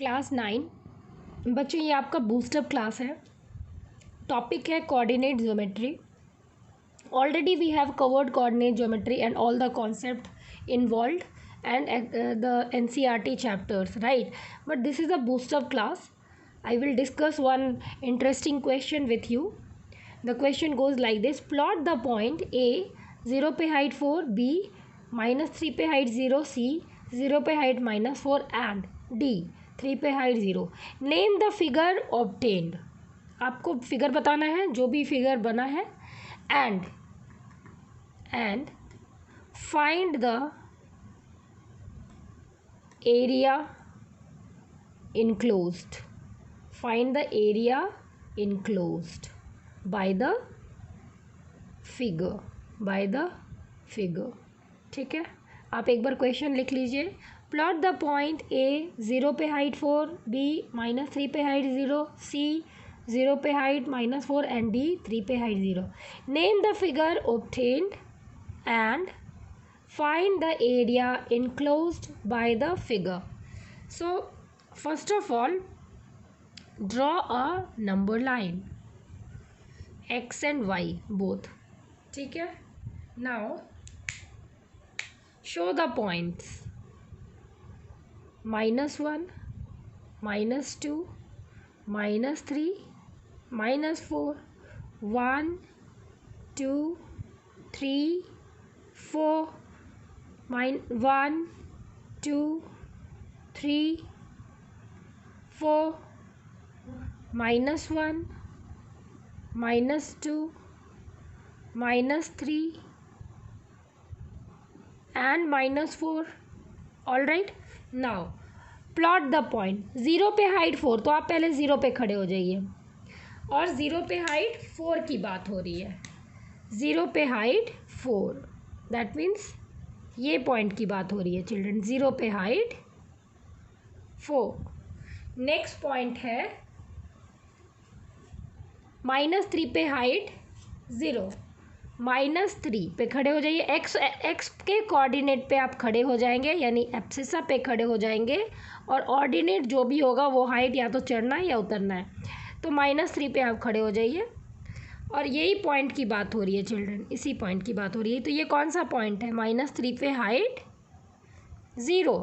Class 9 बच्चों, ये आपका बूस्टअप क्लास है। टॉपिक है coordinate geometry. Already we have covered coordinate geometry and all the concept involved and the NCERT chapters, right? But this is a boost up class. I will discuss one interesting question with you. The question goes like this: plot the point A 0 पे height 4, B -3 पे height 0, C 0 पे height -4 and D 3 पे height 0. Name the figure obtained. आपको figure बताना है, जो भी figure बना है, and find the area enclosed. Find the area enclosed by the figure. ठीक है, आप एक बार क्वेश्चन लिख लीजिए। प्लॉट द पॉइंट ए 0 पे हाइट 4, बी -3 पे हाइट 0, सी 0 पे हाइट -4 एंड डी 3 पे height 0. Name the figure obtained and find the area enclosed by the figure. So first of all, draw a number line x and y both. ठीक है, now show the points -1, -2, -3, -4, 1, 2, 3, 4, 1, 2, 3, 4, -1, -2, -3 and -4. All right, now plot the point 0 पे height 4, तो आप पहले 0 पे खड़े हो जाइए। और 0 पे हाइट 4 की बात हो रही है। 0 पे हाइट 4, दैट मीन्स ये पॉइंट की बात हो रही है चिल्ड्रन। 0 पे हाइट 4। नेक्स्ट पॉइंट है -3 पे हाइट 0। -3 पे खड़े हो जाइए। एक्स के कोऑर्डिनेट पे आप खड़े हो जाएंगे, यानी एब्सिसा पे खड़े हो जाएंगे। और ऑर्डिनेट जो भी होगा वो हाइट या तो चढ़ना है या उतरना है। तो -3 पे आप खड़े हो जाइए। और यही पॉइंट की बात हो रही है चिल्ड्रन, इसी पॉइंट की बात हो रही है। तो ये कौन सा पॉइंट है? -3 पे हाइट 0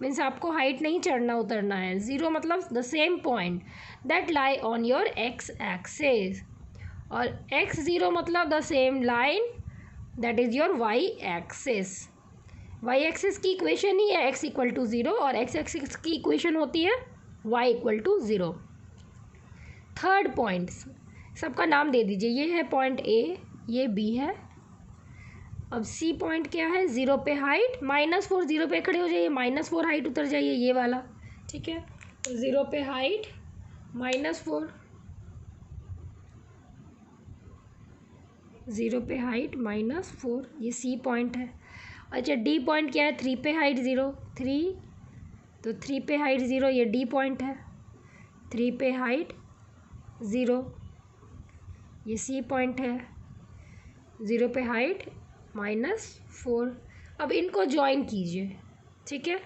मीन्स आपको हाइट नहीं चढ़ना उतरना है। 0 मतलब the same point that lie on your x axis. और x0 मतलब the same line that is your y axis. Y axis की इक्वेशन ही है x = 0 और x एक्सिस की इक्वेशन होती है y = 0। थर्ड पॉइंट सबका नाम दे दीजिए। ये है पॉइंट A, ये B है। अब C पॉइंट क्या है? 0 पे हाइट -4, 0 पे खड़े हो जाइए, -4 हाइट उतर जाइए, ये वाला। ठीक है, तो 0 पे हाइट -4, 0 पे हाइट -4, ये C पॉइंट है। अच्छा, D पॉइंट क्या है? 3 पे हाइट 0, 3, तो 3 पे हाइट 0, ये D पॉइंट है। 3 पे हाइट 0, ये C पॉइंट है। 0 पे हाइट -4। अब इनको ज्वाइन कीजिए, ठीक है,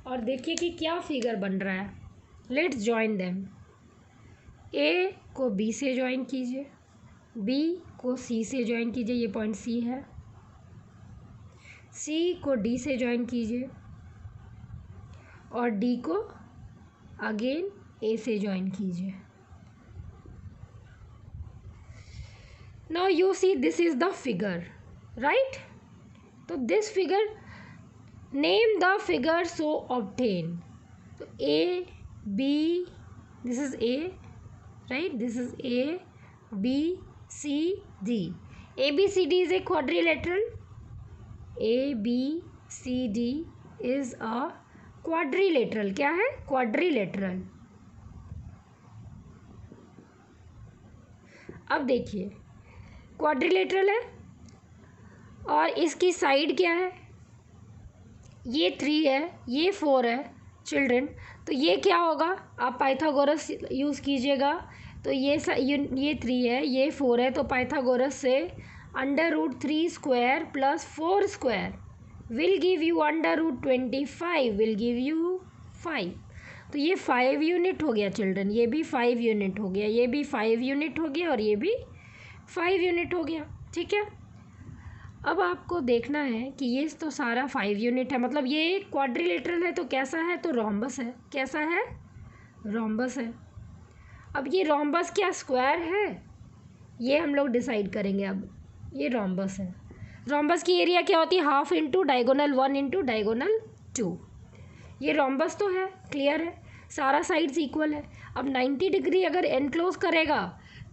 और देखिए कि क्या फिगर बन रहा है। Let's join them. A को B से ज्वाइन कीजिए, B को C से ज्वाइन कीजिए, ये पॉइंट C है। C को D से ज्वाइन कीजिए और D को अगेन A से ज्वाइन कीजिए। Now you see this is the figure, right? तो this figure, name the figure so obtain. तो A B, this is A, right? This is A B C D. ABCD is a quadrilateral. ABCD is a quadrilateral. क्या है? Quadrilateral. अब देखिए, quadrilateral है और इसकी side क्या है? ये 3 है, ये 4 है चिल्ड्रन। तो ये क्या होगा? आप पाइथागोरस यूज़ कीजिएगा। तो ये 3 है, ये 4 है, तो पाइथागोरस से √3² + 4² will give you √25 will give you 5. तो ये 5 यूनिट हो गया चिल्ड्रन, ये भी 5 यूनिट हो गया, ये भी 5 यूनिट हो गया और ये भी 5 यूनिट हो गया। ठीक है, अब आपको देखना है कि ये तो सारा 5 यूनिट है, मतलब ये क्वाड्रिलेटरल है तो कैसा है, तो रोम्बस है। कैसा है, रोम्बस है। अब ये रोम्बस क्या स्क्वायर है, ये हम लोग डिसाइड करेंगे। अब ये रोम्बस है। रोम्बस की एरिया क्या होती है, half into diagonal 1 into diagonal 2। ये रोम्बस तो है, क्लियर है, सारा साइड्स इक्वल है। अब 90 डिग्री अगर एनक्लोज करेगा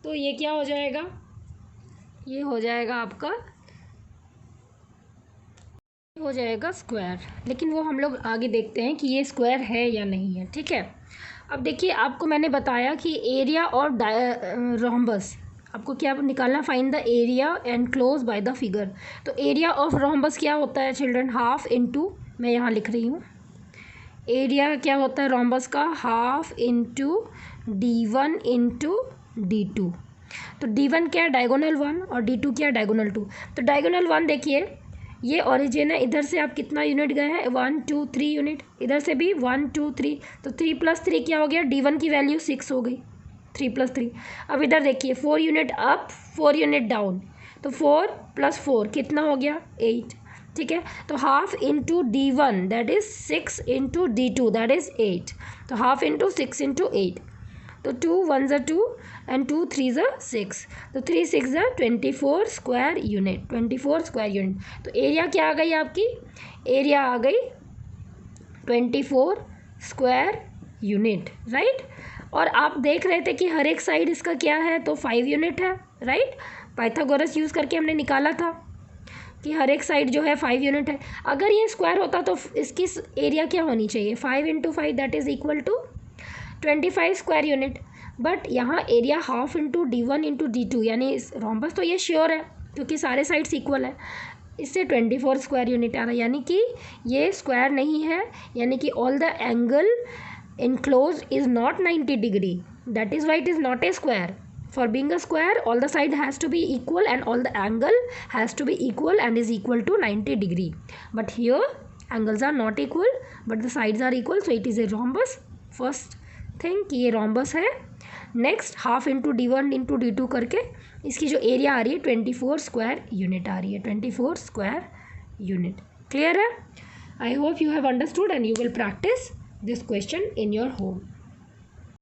तो ये क्या हो जाएगा, ये हो जाएगा आपका, हो जाएगा स्क्वायर। लेकिन वो हम लोग आगे देखते हैं कि ये स्क्वायर है या नहीं है। ठीक है, अब देखिए आपको मैंने बताया कि एरिया और रोम्बस, आपको क्या निकालना, find the area enclose by the figure. तो एरिया ऑफ रोम्बस क्या होता है चिल्ड्रन, हाफ इंटू, मैं यहाँ लिख रही हूँ, एरिया क्या होता है रोम्बस का, half into D1 into D2। तो D1 क्या है, डायगोनल 1 और D2 क्या है, डायगोनल 2। तो डायगोनल 1 देखिए ये ओरिजिन है, इधर से आप कितना यूनिट गए हैं, 1 2 3 यूनिट, इधर से भी 1 2 3, तो 3 + 3 क्या हो गया, D1 की वैल्यू 6 हो गई, 3 + 3। अब इधर देखिए 4 यूनिट अप 4 यूनिट डाउन, तो 4 + 4 कितना हो गया, 8। ठीक है, तो half into D1 that is 6 into D2 that is 8, तो हाफ इंटू 6 इंटू 8, तो 2 1 ज़ा 2 एंड 2 3 ज़ा 6, तो 3 6 ज़ा 24 स्क्वायर यूनिट, 24 स्क्वायर यूनिट। तो एरिया क्या आ गई आपकी, एरिया आ गई 24 स्क्वायर यूनिट, राइट। और आप देख रहे थे कि हर एक साइड इसका क्या है, तो 5 यूनिट है, राइट। पाइथागोरस यूज़ करके हमने निकाला था कि हर एक साइड जो है 5 यूनिट है। अगर ये स्क्वायर होता तो इसकी एरिया क्या होनी चाहिए, 5 into 5 that is equal to 25 square unit. But यहाँ area half into D1 into D2, यानी रोम्बस तो ये श्योर है क्योंकि सारे साइड्स इक्वल है, इससे 24 स्क्वायर यूनिट आ रहा है, यानी कि ये स्क्वायर नहीं है, यानी कि all the angle enclose is not 90 degree, that is why it is not a square. For being a square, all the side has to be equal and all the angle has to be equal and is equal to 90 degree. But here angles are not equal, but the sides are equal, so it is a rhombus. First thing कि ये rhombus है। Next half into D1 into D2 करके इसकी जो area आ रही है 24 square unit आ रही है, 24 स्क्वायर यूनिट। क्लियर है? I hope you have understood and you will practice this question in your home.